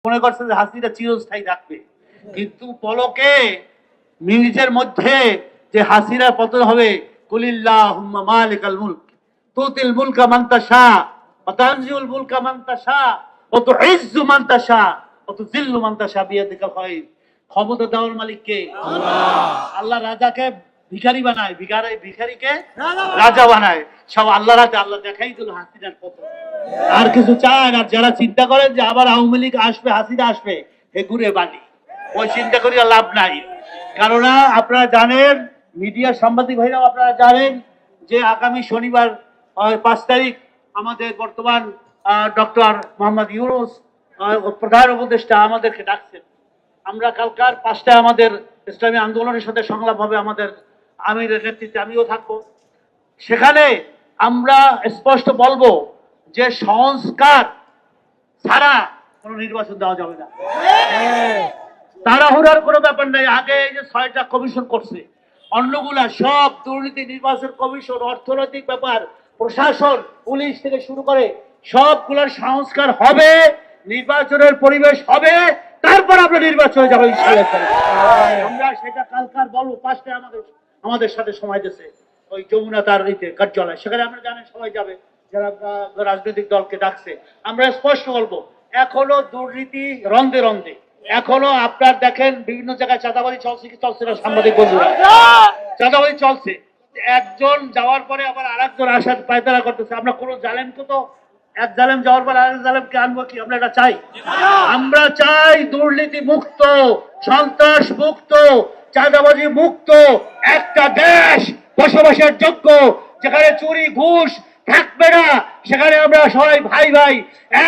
মনে করছে যে হাসিনা চিরস্থায়ী থাকবে, কিন্তু পলকে মিনিটের মধ্যে যে হাসিনা পতন হবে। কুলিল্লাহুম্মা মালিকাল মুলক তুতিল মুলকা মান তাশা ওয়া তানজিউল মুলকা মান তাশা ওয়া তুইজ্জু মান তাশা ওয়া তুযিল্লু মান তাশা বিয়াদিকাল খায়র। ক্ষমতা দেওয়ার মালিক কে? আল্লাহ। আল্লাহ রাজাকে ভিখারি বানায়, ভিখারিকে রাজা বানায়। সব আল্লাহর হাতে। আল্লাহ দেখাই দিল হাসিনার পতন। আর কিছু চায় না। যারা চিন্তা করেন যে আবার আওয়ামী লীগ আসবে, হাসিনা আসবে, হে ঘুরে বানি, ওই চিন্তা করিয়া লাভ নাই। কারণ আপনারা জানেন, মিডিয়া সাংবাদিক ভাইরাও আপনারা জানেন যে আগামী শনিবার 5 তারিখ আমাদের বর্তমান ডক্টর মোহাম্মদ ইউনূস প্রধান উপদেষ্টা আমাদেরকে ডাকছেন। আমরা কালকার 5টায় আমাদের ইসলামী আন্দোলনের সাথে সংলাপ হবে, আমাদের আমিরের নেতৃত্বে আমিও থাকবো। সেখানে আমরা স্পষ্ট বলবো যে সংস্কার ছাড়া কোনো নির্বাচন দেওয়া যাবে না। তাড়াহুড়ার কোনো ব্যাপার নাই। আগে এই যে 6টা কমিশন করছে, অন্যগুলা সব দুর্নীতি, নির্বাচন কমিশন, অর্থনৈতিক ব্যাপার, প্রশাসন, পুলিশ থেকে শুরু করে সবগুলোর সংস্কার হবে, নির্বাচনের পরিবেশ হবে, তারপর আমরা নির্বাচনে যাবো ইনশাআল্লাহ। আমরা সেটা কালকার বলবো। 5টায় আমাদের সাথে সময় দিয়েছে ওই যমুনা তার কার্যালয়, সেখানে আমরা জানেন সবাই যাবে যারা রাজনৈতিক দলকে ডাকছে। আমরা স্পষ্ট বলবো, এখনো দুর্নীতি রন্ধে রন্ধে, এখনো আপনার দেখেন বিভিন্ন জায়গায় চাঁদাবাজি চলছে কি চলছে না? সাংবাদিক বন্ধুরা, চাঁদাবাজি চলছে। একজন যাওয়ার পরে আবার আরেকজন আসার পায়তারা করতেছে। আমরা কোনো জালেমকে তো, এক জালেম যাওয়ার পরে আরেক জালেমকে আনবো কি? আমরা এটা চাই? আমরা চাই দুর্নীতি মুক্ত, সন্ত্রাস মুক্ত, চাঁদাবাজি মুক্ত একটা দেশ, বসবাসের যোগ্য, যেখানে চুরি ঘুষ থাকবে না, সেখানে আমরা সবাই ভাই ভাই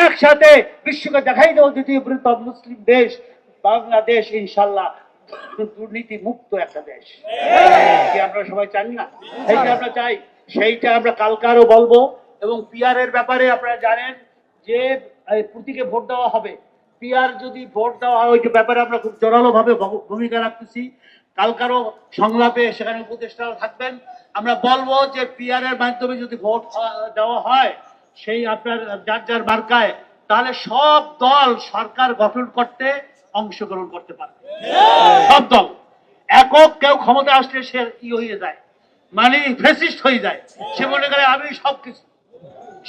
একসাথে বিশ্বকে দেখাই দেবো দ্বিতীয় বৃহত্তম মুসলিম দেশ বাংলাদেশ, ইনশাল্লাহ দুর্নীতি মুক্ত একটা দেশ। আমরা সবাই চান না? সেইটা আমরা চাই, সেইটা আমরা কালকারও বলবো। এবং পিআর এর ব্যাপারে আপনারা জানেন যে প্রতীকে ভোট দেওয়া হবে। পিআর যদি ভোট দেওয়া হয়, ওই ব্যাপারে আমরা খুব জোরালো ভাবে ভূমিকা রাখতেছি। কালকারও সংলাপে সেখানে উপদেষ্টারা থাকবেন। আমরা বলবো যে পিআর এর মাধ্যমে যদি ভোট দেওয়া হয়, সেই আপনার যার যার মার্কায়, তাহলে সব দল সরকার গঠন করতে অংশগ্রহণ করতে পারবে। সব দল। একক কেউ ক্ষমতা আসলে সে হয়ে যায়, মানে ফ্যাসিস্ট হয়ে যায়। সে মনে করে আমি সবকিছু,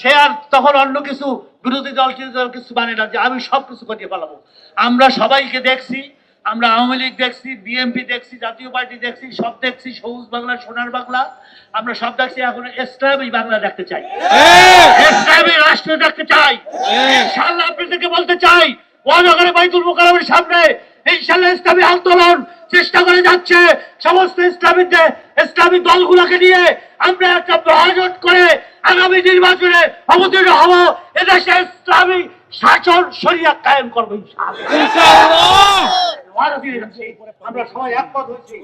সে আর তখন অন্য কিছু বিরোধী দল কিছু মানে না যে আমি সবকিছু করিয়ে পালাবো। আমরা সবাইকে দেখছি, আমরা আওয়ামী লীগ দেখছি, বিএনপি দেখছি, জাতীয় পার্টি দেখছি, সব দেখছি, সবুজ বাংলা, সোনার বাংলা, আমরা সব দেখছি। এখন ইসলামী বাংলা দেখতে চাই, ইসলামী রাষ্ট্র দেখতে চাই। ইনশাআল্লাহ আপনাদেরকে বলতে চাই, ওয়ানগরে বাইতুল মুকাররমের সামনে ইনশাআল্লাহ ইসলামী আন্দোলন চেষ্টা করে যাচ্ছে। সমস্ত ইসলামী দলগুলোকে নিয়ে আমরা একটা মহাজোট করে আগামী নির্বাচনে অবতীর্ণ হব। এদেশে ইসলামী শাসন শরিয়াত কায়েম করবো ইনশাআল্লাহ। আমরা সবাই একমত হয়েছি।